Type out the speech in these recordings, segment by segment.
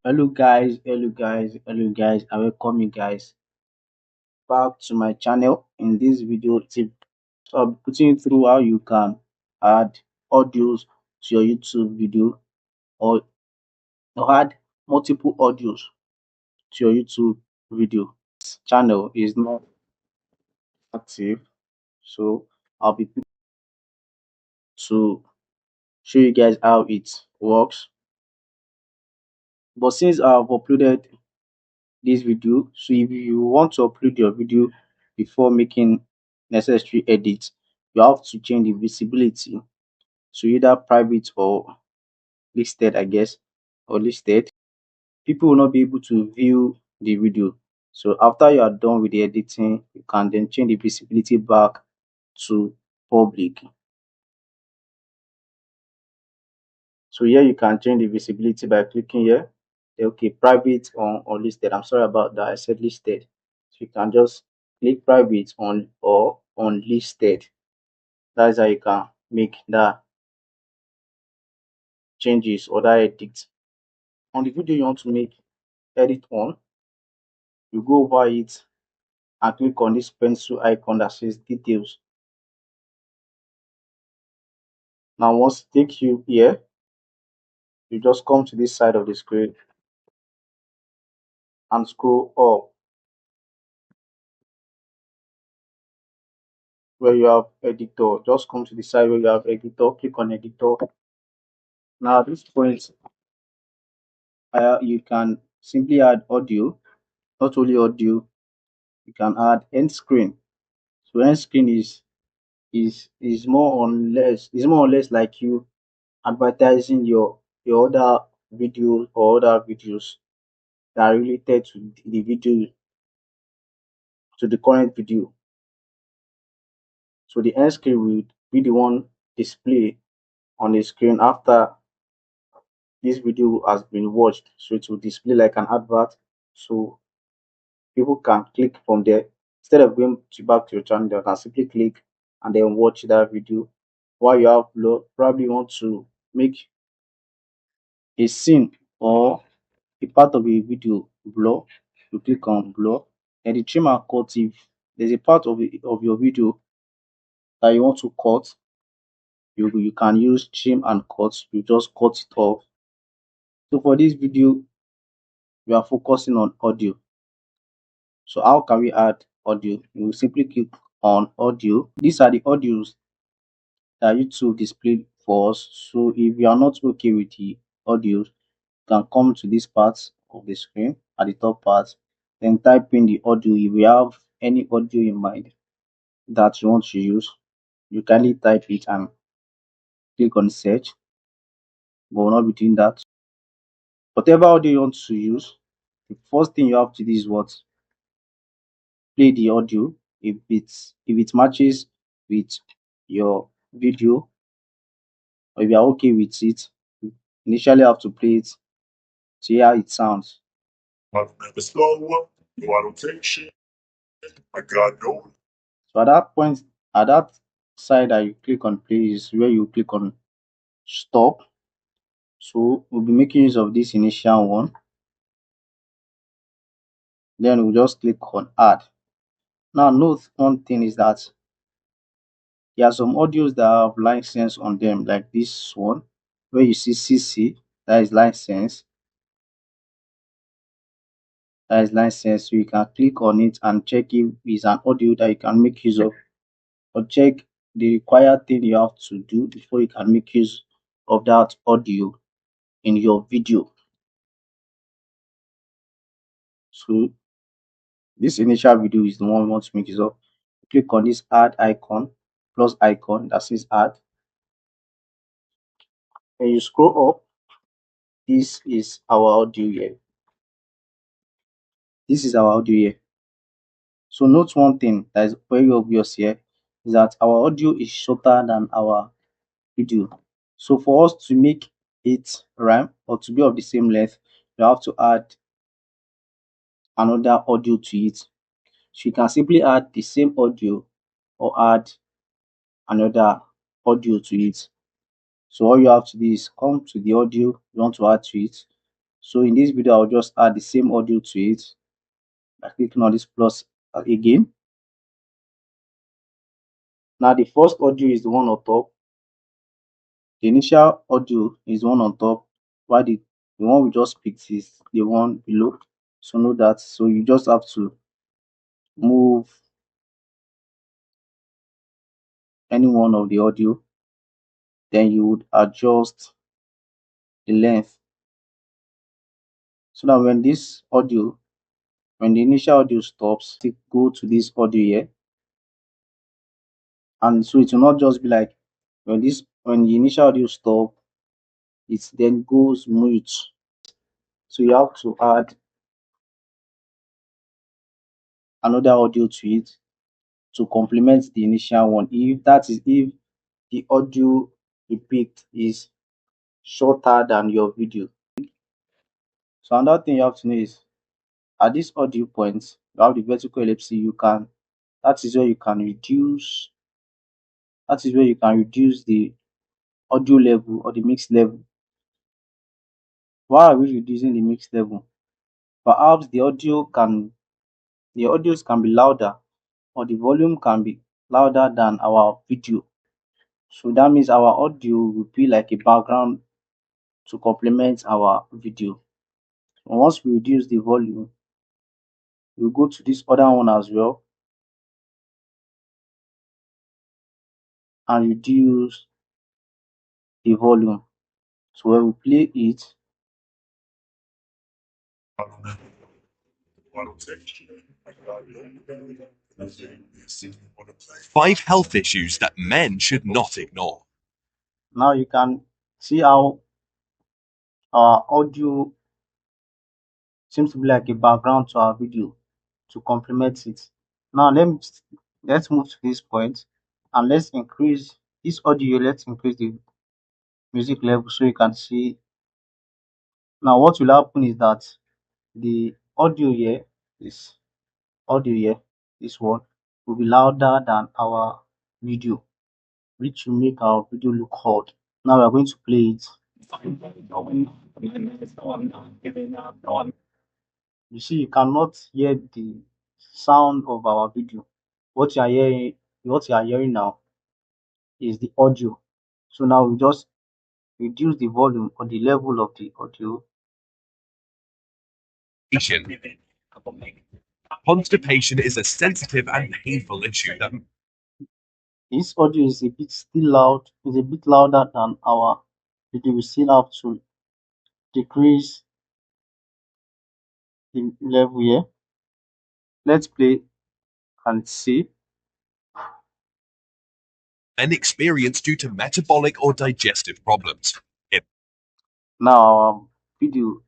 Hello guys, I welcome you guys back to my channel. In this video tip, I'll be putting you through how you can add audios to your YouTube video, or add multiple audios to your YouTube video. Channel is not active, so I'll be putting to show you guys how it works. But since I've uploaded this video, so if you want to upload your video before making necessary edits, you have to change the visibility to either private or listed, I guess, or listed. People will not be able to view the video. So after you are done with the editing, you can then change the visibility back to public. So here you can change the visibility by clicking here. Okay, private or listed. I'm sorry about that, I said listed. So you can just click private on or on listed. That's how you can make that changes or that edit. On the video you want to make edit on, you go over it and click on this pencil icon that says details. Now once it takes you here, you just come to this side of the screen and scroll up where you have editor. Just come to the side where you have editor, click on editor. Now at this point, you can simply add audio. Not only audio, you can add end screen. So end screen is more or less like you advertising your other videos or other videos that are related to the video, to the current video. So the end screen will be the one display on the screen after this video has been watched. So it will display like an advert. So people can click from there. Instead of going back to your channel, they can simply click and then watch that video. While you have probably want to make a scene or a part of a video blur, you click on blur. Then the trim and cut, if there's a part of your video that you want to cut, you can use trim and cut. You just cut it off. So for this video, we are focusing on audio. So how can we add audio? You will simply click on audio. These are the audios that YouTube displayed for us. So if you are not okay with the audio, you can come to this part of the screen at the top part, then type in the audio. If you have any audio in mind that you want to use, you kindly type it and click on search. But we'll not be doing that. Whatever audio you want to use, the first thing you have to do is what? Play the audio. If it matches with your video, or if you are okay with it, you initially have to play it to hear how it sounds. My name is slow. No, I don't take shit. I got no. So at that point, at that side that you click on play is where you click on stop. So we'll be making use of this initial one. Then we'll just click on add. Now note one thing is that there are some audios that have license on them, like this one where you see CC, that is license. That is license. So you can click on it and check if it's an audio that you can make use of, or check the required thing you have to do before you can make use of that audio in your video. So this initial video is the one we want to make use of. Click on this add icon, plus icon that says add. When you scroll up, this is our audio here. This is our audio here. So note one thing that is very obvious here is that our audio is shorter than our video. So for us to make it rhyme or to be of the same length, you have to add another audio to it. So you can simply add the same audio or add another audio to it. So all you have to do is come to the audio you want to add to it. So in this video, I'll just add the same audio to it by clicking on this plus again. Now the first audio is the one on top. The initial audio is the one on top, while the one we just picked is the one below. So know that. So you just have to move any one of the audio, then you would adjust the length so that when the initial audio stops, it go to this audio here. And so it will not just be like when the initial audio stop, it then goes mute. So you have to add another audio to it to complement the initial one. If the audio you picked is shorter than your video. So another thing you have to know is at this audio point, you have the vertical ellipse. That is where you can reduce. That is where you can reduce the audio level or the mix level. Why are we reducing the mix level? Perhaps the audios can be louder or the volume can be louder than our video. So that means our audio will be like a background to complement our video. And once we reduce the volume, we'll go to this other one as well and reduce the volume. So when we play it, 5 health issues that men should not ignore. now you can see how our audio seems to be like a background to our video to complement it. Now let's move to this point and let's increase this audio. Let's increase the music level so you can see. Now what will happen is that the audio here, this audio here, this one will be louder than our video, which will make our video look hot. Now we are going to play it. You see, you cannot hear the sound of our video. What you are hearing now is the audio. So now we just reduce the volume or the level of the audio. Constipation is a sensitive and painful issue that This audio is a bit still loud, is a bit louder than our video. We still have to decrease the level here. Let's play and see. men experience due to metabolic or digestive problems. Now our video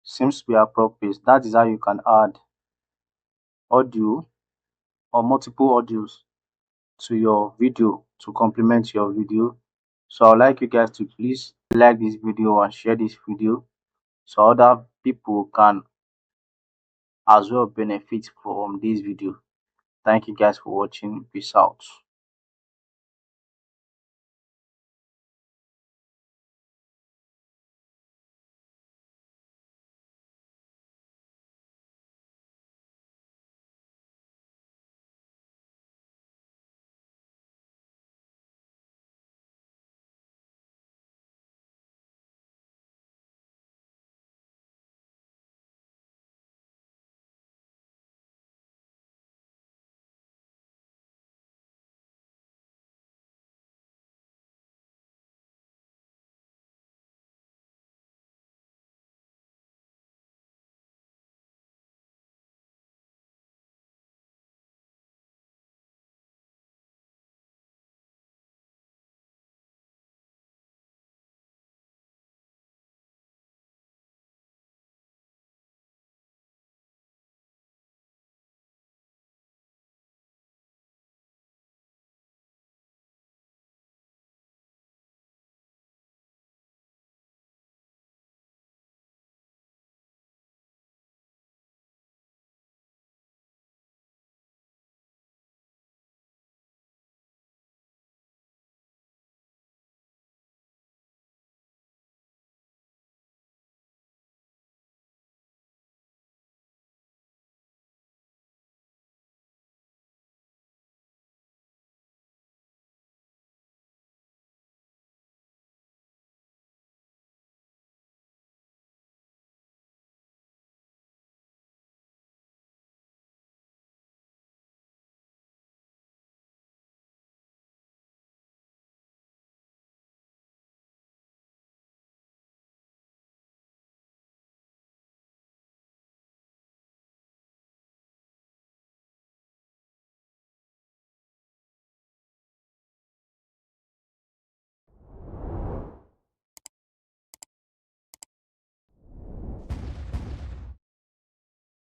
seems to be appropriate. That is how you can add audio or multiple audios to your video to complement your video. So I'd like you guys to please like this video and share this video so other people can as well benefit from this video. Thank you guys for watching. Peace out.